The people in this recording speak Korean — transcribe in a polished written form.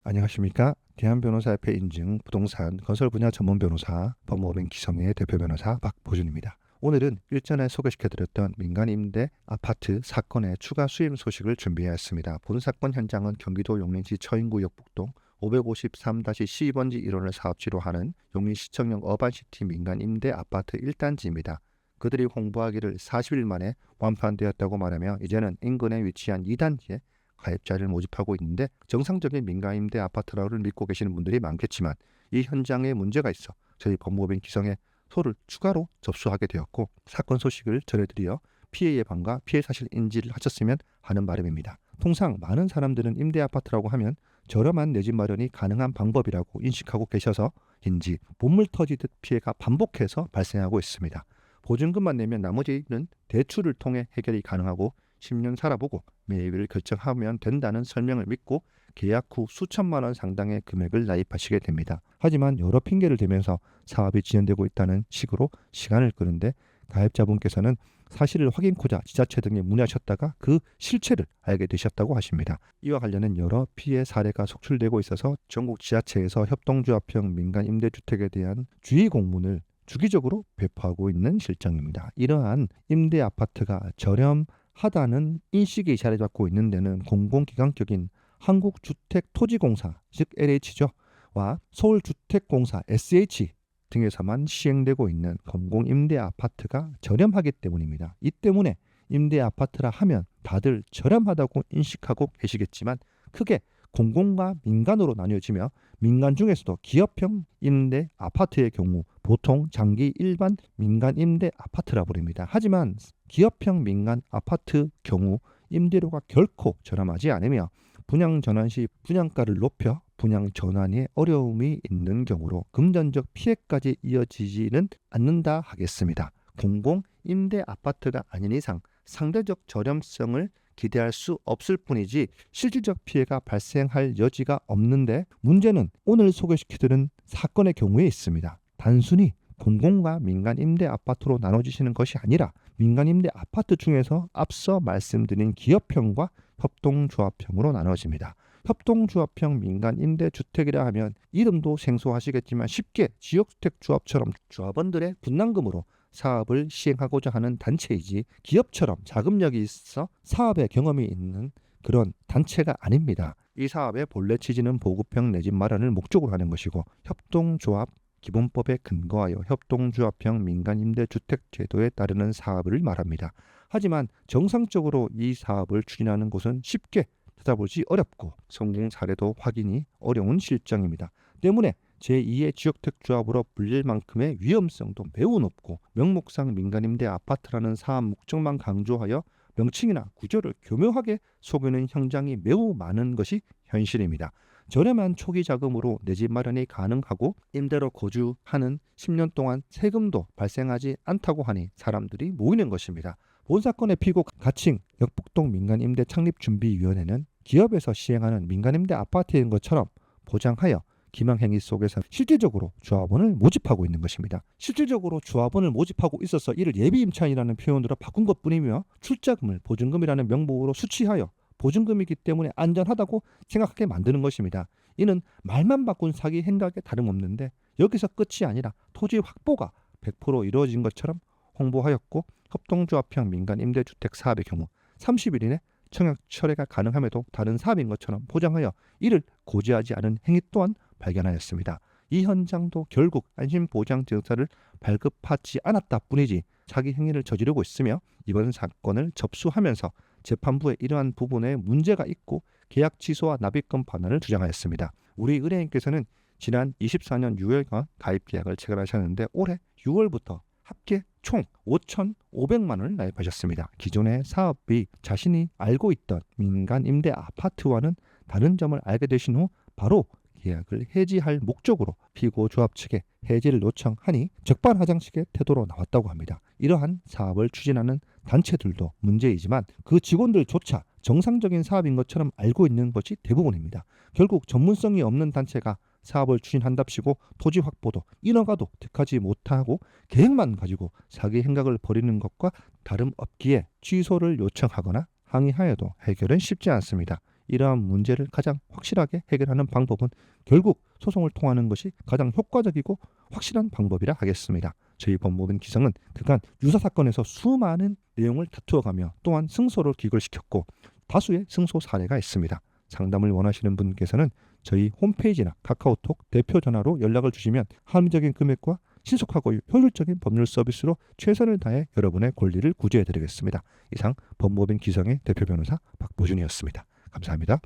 안녕하십니까? 대한변호사협회 인증 부동산 건설 분야 전문 변호사 법무법인 기성의 대표 변호사 박보준입니다. 오늘은 일전에 소개시켜드렸던 민간임대 아파트 사건의 추가 수임 소식을 준비하였습니다. 본 사건 현장은 경기도 용인시 처인구 역북동 553-12번지 1호를 사업지로 하는 용인시청역 어반시티 민간임대 아파트 1단지입니다. 그들이 홍보하기를 40일 만에 완판되었다고 말하며 이제는 인근에 위치한 2단지에 가입자를 모집하고 있는데 정상적인 민간임대 아파트라고 믿고 계시는 분들이 많겠지만 이 현장에 문제가 있어 저희 법무법인 기성에 소를 추가로 접수하게 되었고 사건 소식을 전해드려 피해 예방과 피해 사실 인지를 하셨으면 하는 바람입니다. 통상 많은 사람들은 임대 아파트라고 하면 저렴한 내 집 마련이 가능한 방법이라고 인식하고 계셔서인지 본물 터지듯 피해가 반복해서 발생하고 있습니다. 보증금만 내면 나머지는 대출을 통해 해결이 가능하고 10년 살아보고 매입을 결정하면 된다는 설명을 믿고 계약 후 수천만 원 상당의 금액을 납입하시게 됩니다. 하지만 여러 핑계를 대면서 사업이 지연되고 있다는 식으로 시간을 끄는데 가입자분께서는 사실을 확인코자 지자체 등에 문의하셨다가 그 실체를 알게 되셨다고 하십니다. 이와 관련된 여러 피해 사례가 속출되고 있어서 전국 지자체에서 협동조합형 민간임대주택에 대한 주의 공문을 주기적으로 배포하고 있는 실정입니다. 이러한 임대 아파트가 저렴하다는 인식이 자리 잡고 있는 데는 공공기관격인 한국주택토지공사 즉 LH죠 와 서울주택공사 SH 등에서만 시행되고 있는 공공임대 아파트가 저렴하기 때문입니다. 이 때문에 임대 아파트라 하면 다들 저렴하다고 인식하고 계시겠지만 크게 공공과 민간으로 나뉘어지며 민간 중에서도 기업형 임대 아파트의 경우 보통 장기 일반 민간 임대 아파트라 부릅니다. 하지만 기업형 민간 아파트 경우 임대료가 결코 저렴하지 않으며 분양 전환 시 분양가를 높여 분양 전환에 어려움이 있는 경우로 금전적 피해까지 이어지지는 않는다 하겠습니다. 공공 임대 아파트가 아닌 이상 상대적 저렴성을 기대할 수 없을 뿐이지 실질적 피해가 발생할 여지가 없는데 문제는 오늘 소개시켜드린 사건의 경우에 있습니다. 단순히 공공과 민간 임대 아파트로 나눠지시는 것이 아니라 민간 임대 아파트 중에서 앞서 말씀드린 기업형과 협동조합형으로 나눠집니다. 협동조합형 민간 임대주택이라 하면 이름도 생소하시겠지만 쉽게 지역주택조합처럼 조합원들의 분담금으로 사업을 시행하고자 하는 단체이지 기업처럼 자금력이 있어 사업의 경험이 있는 그런 단체가 아닙니다. 이 사업의 본래 취지는 보급형 내 집 마련을 목적으로 하는 것이고 협동조합 기본법에 근거하여 협동조합형 민간임대주택 제도에 따르는 사업을 말합니다. 하지만 정상적으로 이 사업을 추진하는 곳은 쉽게 찾아보기 어렵고 성공 사례도 확인이 어려운 실정입니다. 때문에 제2의 지역택조합으로 불릴 만큼의 위험성도 매우 높고 명목상 민간임대 아파트라는 사업 목적만 강조하여 명칭이나 구조를 교묘하게 속이는 현장이 매우 많은 것이 현실입니다. 저렴한 초기 자금으로 내 집 마련이 가능하고 임대로 거주하는 10년 동안 세금도 발생하지 않다고 하니 사람들이 모이는 것입니다. 본 사건의 피고 가칭 역북동 민간임대창립준비위원회는 기업에서 시행하는 민간임대 아파트인 것처럼 보장하여 기망행위 속에서 실질적으로 조합원을 모집하고 있는 것입니다. 실질적으로 조합원을 모집하고 있어서 이를 예비임차인이라는 표현으로 바꾼 것뿐이며 출자금을 보증금이라는 명목으로 수취하여 보증금이기 때문에 안전하다고 생각하게 만드는 것입니다. 이는 말만 바꾼 사기 행각에 다름없는데 여기서 끝이 아니라 토지 확보가 100% 이루어진 것처럼 홍보하였고 협동조합형 민간임대주택 사업의 경우 30일 이내 청약 철회가 가능함에도 다른 사업인 것처럼 포장하여 이를 고지하지 않은 행위 또한 발견하였습니다. 이 현장도 결국 안심보장증서를 발급하지 않았다 뿐이지 사기 행위를 저지르고 있으며 이번 사건을 접수하면서 재판부에 이러한 부분에 문제가 있고 계약 취소와 납입금 반환을 주장하였습니다. 우리 의뢰인께서는 지난 24년 6월간 가입 계약을 체결하셨는데 올해 6월부터 합계 총 5,500만 원을 납입하셨습니다. 기존의 사업이 자신이 알고 있던 민간 임대 아파트와는 다른 점을 알게 되신 후 바로 계약을 해지할 목적으로 피고 조합 측에 해지를 요청하니 적반하장식의 태도로 나왔다고 합니다. 이러한 사업을 추진하는 단체들도 문제이지만 그 직원들조차 정상적인 사업인 것처럼 알고 있는 것이 대부분입니다. 결국 전문성이 없는 단체가 사업을 추진한답시고 토지 확보도 인허가도 택하지 못하고 계획만 가지고 사기 행각을 벌이는 것과 다름없기에 취소를 요청하거나 항의하여도 해결은 쉽지 않습니다. 이러한 문제를 가장 확실하게 해결하는 방법은 결국 소송을 통하는 것이 가장 효과적이고 확실한 방법이라 하겠습니다. 저희 법무법인 기성은 그간 유사 사건에서 수많은 내용을 다투어가며 또한 승소를 기결시켰고 다수의 승소 사례가 있습니다. 상담을 원하시는 분께서는 저희 홈페이지나 카카오톡 대표 전화로 연락을 주시면 합리적인 금액과 신속하고 효율적인 법률 서비스로 최선을 다해 여러분의 권리를 구제해 드리겠습니다. 이상 법무법인 기성의 대표 변호사 박보준이었습니다. 감사합니다.